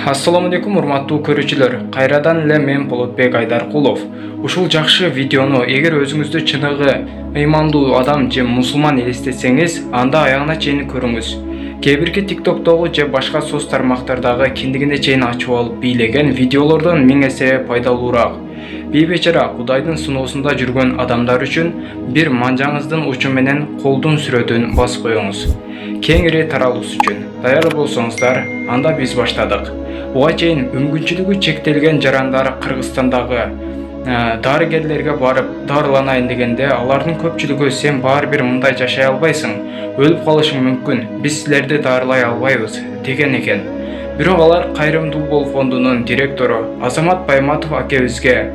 Assalamu alaikum урматтуу көрүүчүлөр. Кайрадан эле мен Болотбек Айдаркулов. Ушул жакшы видеону эгер өзүңүздү чыныгы ыймандуу адам же мусулман элестетсеңиз, анда аягына чейин көрүңүз. Кээ бирки TikTok'тогу же башка соц тармактардагы киндигине чейин ачып алып бийлеген видеолордон 1000 эсе пайдалуураак. Бейбечара Кудайдын сыноосунда жүргөн адамдар үчүн бир манжаңыздын учу менен колдун сүрөтүн басып коюңуз. Кеңири таралуус үчүн даяр болсоңуздар, анда биз баштадык. Буга чейин мүмкүнчүлүгү чектелген жарандар Кыргызстандагы дарыгерлерге барып дарыланайын дегенде, алардын көпчүлүгү сен баары бир мындай жашай албайсың, өлүп калышың мүмкүн, биз силерди дарылай албайбыз деген экен. Бирок алар Кайрымдуу Бол фондунун директору Азамат Байматов акебизге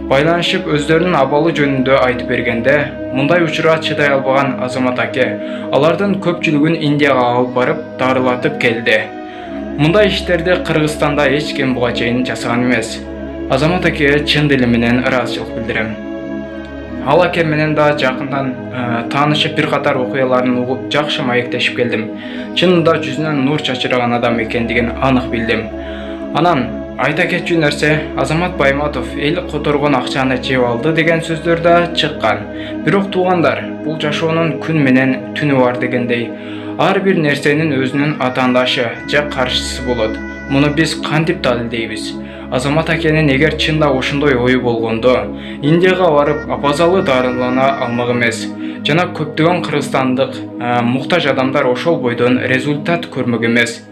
байланышып өздөрүнүн абалы жөнүндө айтып бергенде, мындай учурга чыдай албаган Азамат аке алардын көпчүлүгүн Индияга алып барып дарылатып келди. Мындай иштерди Кыргызстанда эч ким буга чейин жасаган эмес. Азамат акеге чын дили менен ыраазычылык билдирем. Ал аке менен да жакындан таанышып бир катар окуяларын угуп жакшы маектешип келдим. Чынында жүзүнөн нур чачыраган адам экендигин анык билдим. Анан айта кетчү нерсе, Азамат Байматов эл которгон акчаны жеп алды деген сөздөр да чыккан. Бирок туугандар, бул жашоонун күн менен түнү бар дегендей, ар бир нерсенин өзүнүн атаандашы же каршысы болот. Муну биз кантип далилдейбиз? Азамат акенин эгер чында ошондой ою болгондо, Индияга барып апазалы дарылана алмак эмес. Жана көптөгөн кыргызстандык муктаж адамдар ошол бойдон результат көрмөк эмес.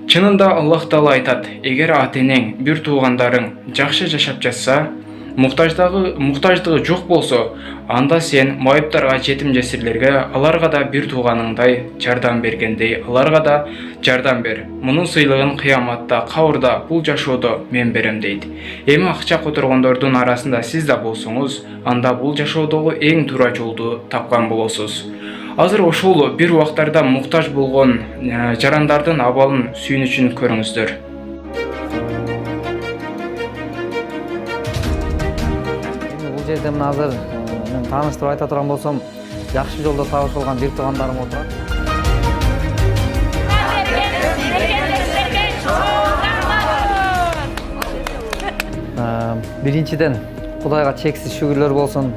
Чынында Аллах Таала айтат, эгер ата-энең, бир туугандарың жакшы жашап жатса, муктаждыгы жок болсо, анда сен майыптарга, жетим жесирлерге, аларга да бир тууганыңдай жардам бергендей, аларга да жардам бер. Мунун сыйлыгын кыяматта, кабырда, бул жашоодо мен берем дейт. Эми акча которгондордун арасында сиз да болсоңуз, анда бул жашоодогу эң туура жолду тапкан болосуз. Азыр ошол бир убактарда муктаж болгон жарандардын абалын сүйүнүчүн көрүңүздөр. Бул жерде мына азыр мен тааныштырып айта турган болсом, жакшы жолдо табышылган бир туугандарым отурат. Биринчиден Кудайга чексиз шүгүрлөр болсун,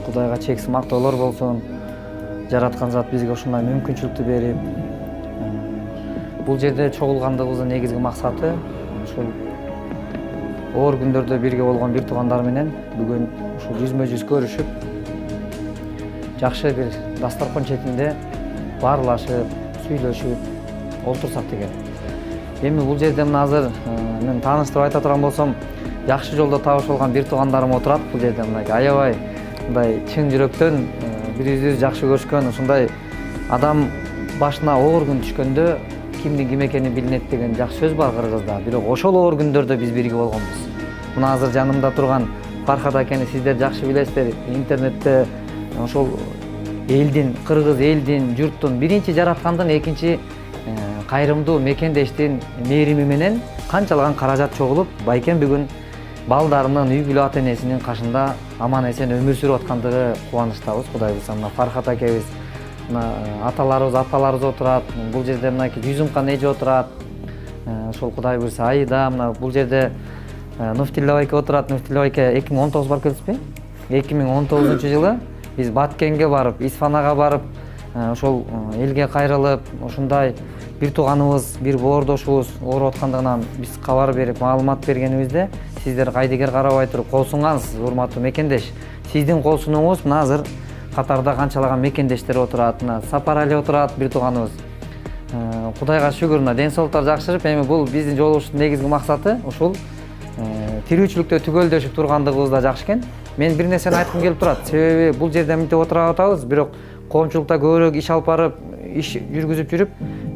Кудайга чексиз мактоолор болсун. Жараткан зат бизге ушундай мүмкүнчүлүктү берип, бул жерде чогулгандыгыбыздын негизги максаты ушул оор күндөрдө бирге болгон бир туугандар менен бүгүн ушул жүзмө-жүз көрүшүп, жакшы бир дастаркан четинде баарлашып, сүйлөшүп олтурсак деген. Эми бул жерде мына азыр мен тааныштырып айта турган болсом, жакшы жолдо табышылган бир туугандарым отурат. Бул жерде мындай аябай мындай чын жүрөктөн бири-бирибизди жакшы көрүшкөн, ушундай адам башына оор күн түшкөндө кимдин ким экени билинет деген жакшы сөз бар Кыргызда. Бирок ошол оор күндөрдө биз бирге болгонбуз. Мына азыр жанымда турган Фархат акени сиздер жакшы билесиздер. Интернетте ошол элдин, кыргыз элдин, журттун биринчи жараткандын, экинчи кайрымдуу мекендештин мээрими менен канчалаган каражат чогулуп, байкен бүгүн балдарынын, үй бүлө ата-энесинин кашында аман эсен өмүр сүрүп аткандыгы кубанычтабыз. Кудай буйруса, мына Фархат акебиз, мына аталарыбыз, апаларыбыз отурат. Бул жерде мынакей Жүзүмкан эже отурат. Ошол Кудай буйруса Айда, мына бул жерде Нуфтилла байке отурат. Нуфтилла байке 2019 барып келипсизби? 2019-жылы биз Баткенге барып, Исфанага барып, ошол элге кайрылып, ушундай бир тууганыбыз, бир боордошубуз ооруп аткандыгынан биз кабар берип, маалымат бергенибизде сиздер кайдыгер карабай туруп кол сунгансыз, урматтуу мекендеш. Сиздин кол сунууңуз мына азыр катарда канчалаган мекендештер отурат. Мына Сапарали отурат, бир тууганыбыз. Кудайга шүгүр, мына ден соолуктар жакшырып, эми бул биздин жолугушуштун негизги максаты ушул тирүүчүлүктө түгөлдөшүп тургандыгыбыз да жакшы экен. Мен бир нерсени айткым келип турат. Себеби бул жерде мынтип отуруп атабыз, бирок коомчулукта көбүрөөк иш алып барып, иш жүргүзүп жүрүп,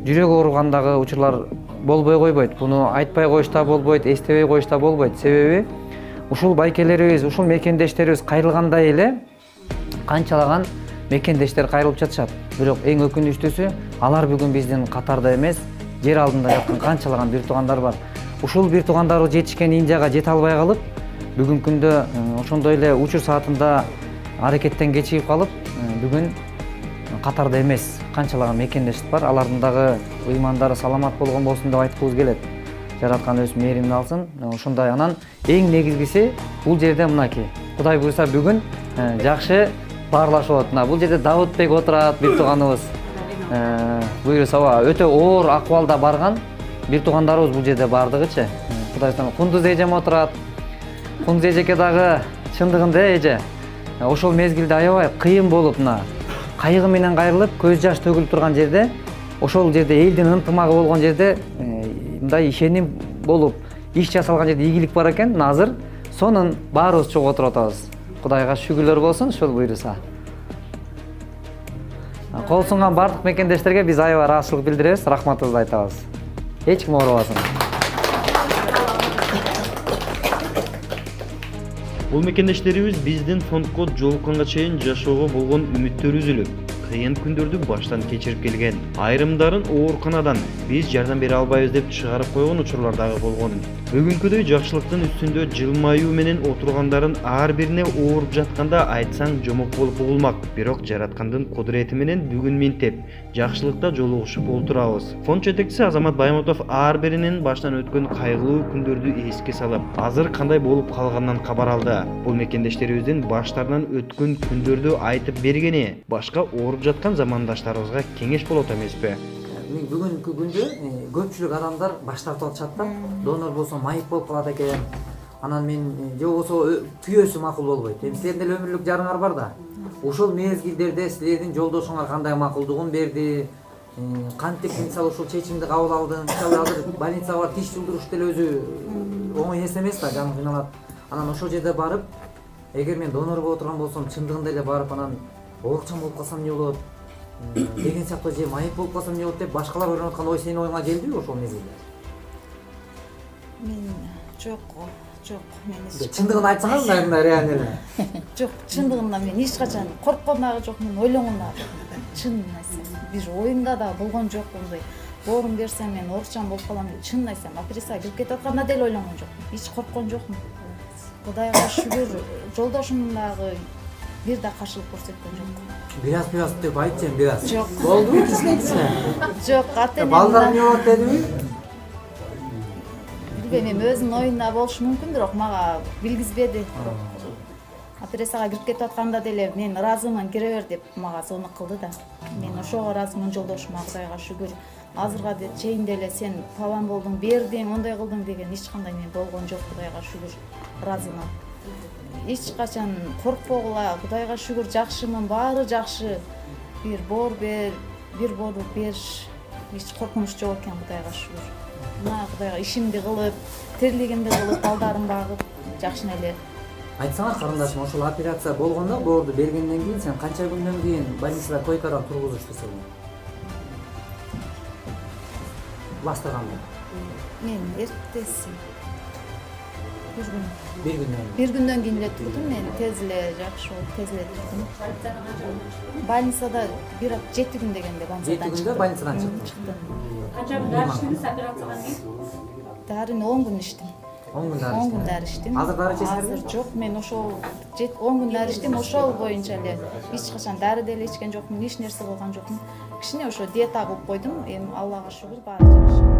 жүрөк ооругандагы учурлар болбой койбойт. Буну айтпай коюшта болбойт, эстебей коюшта болбойт. Себеби ушул байкелерибиз, ушул мекендештерибиз кайрылгандай эле канчалаган мекендештер кайрылып жатышат. Бирок эң өкүнүчтүүсү, алар бүгүн биздин катарда эмес, жер алдында жаткан канчалаган бир туугандар бар. Ушул бир туугандар жетишкен Индияга жете албай калып, бүгүнкү күндө ошондой эле учур саатында аракеттен кечигип калып, бүгүн катарда эмес канчалаган мекендеш бар. Алардын дагы ыймандары саламат болгон болсун деп айткыбыз келет. жараткан өз мээримди алсын. Ушундай анан эң негизгиси бул жерде мынакей. Кудай буйрса бүгүн жакшы баарлашып болот. Мына бул жерде Давытбек отурат, бир тууганыбыз. Буйрса өтө оор акыбалда барган бир туугандарыбыз бул жерде бардыгычы. Кудай буйрса Кундуз эжем отурат. Кундуз эжеке дагы чындыгында эже ошол мезгилде аябай кыйын болуп, мына кайгы менен кайрылып, көз жаш төгүлүп турган жерде, ошол жерде элдин ынтымагы болгон жерде мындай ишеним болуп, иш жасалган жерде ийгилик бар экен. Мына азыр сонун баарыбыз чогуу отуруп атабыз. Кудайга шүгүрлөр болсун, ушул буйруса. Кол сунган бардык мекендештерге биз аябай ыраазычылык билдиребиз, рахматыбызды айтабыз. Эч ким оорубасын. Бул мекендештерибиз биздин фондко жолукканга чейин жашоого болгон үмүттөрү үзүлүп, кыйын күндөрдү баштан кечирип келген. Айрымдарын ооруканадан биз жардам бере албайбыз деп чыгарып койгон учурлар дагы болгон. Бүгүнкүдөй жакшылыктын үстүндө жылмаюу менен отургандарын ар бирине ооруп жатканда айтсаң жомок болуп угулмак. Бирок жараткандын кудурети менен бүгүн минтеп, жакшылыкта жолугушуп олтурабыз. Фонд жетекчиси Азамат Баймутов ар биринин баштан өткөн кайгылуу күндөрдү эске салып, азыр кандай болуп калганынан кабар алды. Бул мекендештерибиздин баштарынан өткөн күндөрдү айтып бергени башка ооруп жаткан замандаштарыбызга кеңеш болот эмеспи? Бүгүнкү күндө көпчүлүк адамдар баш тартып атышат да. Донор болсо майып болуп калат экен. Анан мен же болбосо күйөөсү макул болбойт. Силердин деле өмүрлүк жарыңар бар да. Ошол мезгилдерде силердин жолдошуңар кандай макулдугун берди? Кантип мисалы ушул чечимди кабыл алдың? Мисалы азыр больницага тиш жылдыруш деле өзү оңой нерсе эмес да, жан кыйналат. Анан ошол жерде барып, эгер мен донор боло турган болсом, чындыгында эле барып анан оорукчан болуп калсам эмне болот? Деген сыяктуу же майып болуп калсам эмне болот деп башкалар ойлонуп аткан ой сенин оюңа келдиби ошол мезгилде? Мен жок, мен Чындыгын айтсаңыз, мындай реально эле. жок, чындыгында мен эч качан корккон дагы жокмун, ойлонгон дагы. Чын айтсам, бир оюмда да болгон жок мындай. Боорун берсем мен оорукчан болуп калам деп чын айтсам, операцияга кирип кетип атканда деле ойлонгон жокмун. Эч корккон жокмун. Кудайга шүгүр, жолдошум дагы бир да каршылык көрсөткөн жок. Бираз деп айтсам, бираз. Жок. Болдубу кичинекичине? Жок, ата-энем. Балдар эмне болот дедиби? Билбейм, өзүнүн оюнда болушу мүмкүн, бирок мага билгизбеди. Операцияга кирип кетип атканда деле мен ыраазымын, кире бер деп мага звонок кылды да. Мен ошого ыраазымын, жолдошума Кудайга шүгүр. Азырга чейин деле сен палан болдуң, бердиң, ондай кылдың деген эч кандай мен болгон жок, Кудайга шүгүр. Ыраазымын. Эч качан коркпогула, Кудайга шүгүр, жакшымын, баары жакшы. Бир боор бер, эч коркунуч жок экен, Кудайга шүгүр. Мына Кудайга ишимди кылып, тирилигимди кылып, балдарым багып, жакшы эле. Айтсаңа карындашым, ошол операция болгондо боорду бергенден кийин сен канча күндөн кийин больницада койкадан тургузушту сени? Бастырганда. Мен эртеси Bir günden. Bir günden kийин эле турдум, мен тез эле жакшы болуп, тез эле турдум. Больницада 7 күн дегенде больницадан 7 күндө больницадан чыктым. Канча күн дары иштедиңиз операциядан кийин? Дарыны 10 күн иштим. 10 күн дары 10 иштедим. күн дары иштедим. Азыр дары ичесиңерби? Азыр жок, мен ошол 10 күн дары иштедим, ошол боюнча эле эч качан дары деле ичкен жокмун, эч нерсе кылган жокмун. Кичине ошо диета кылып койдум, эми Аллага шүгүр баары жакшы.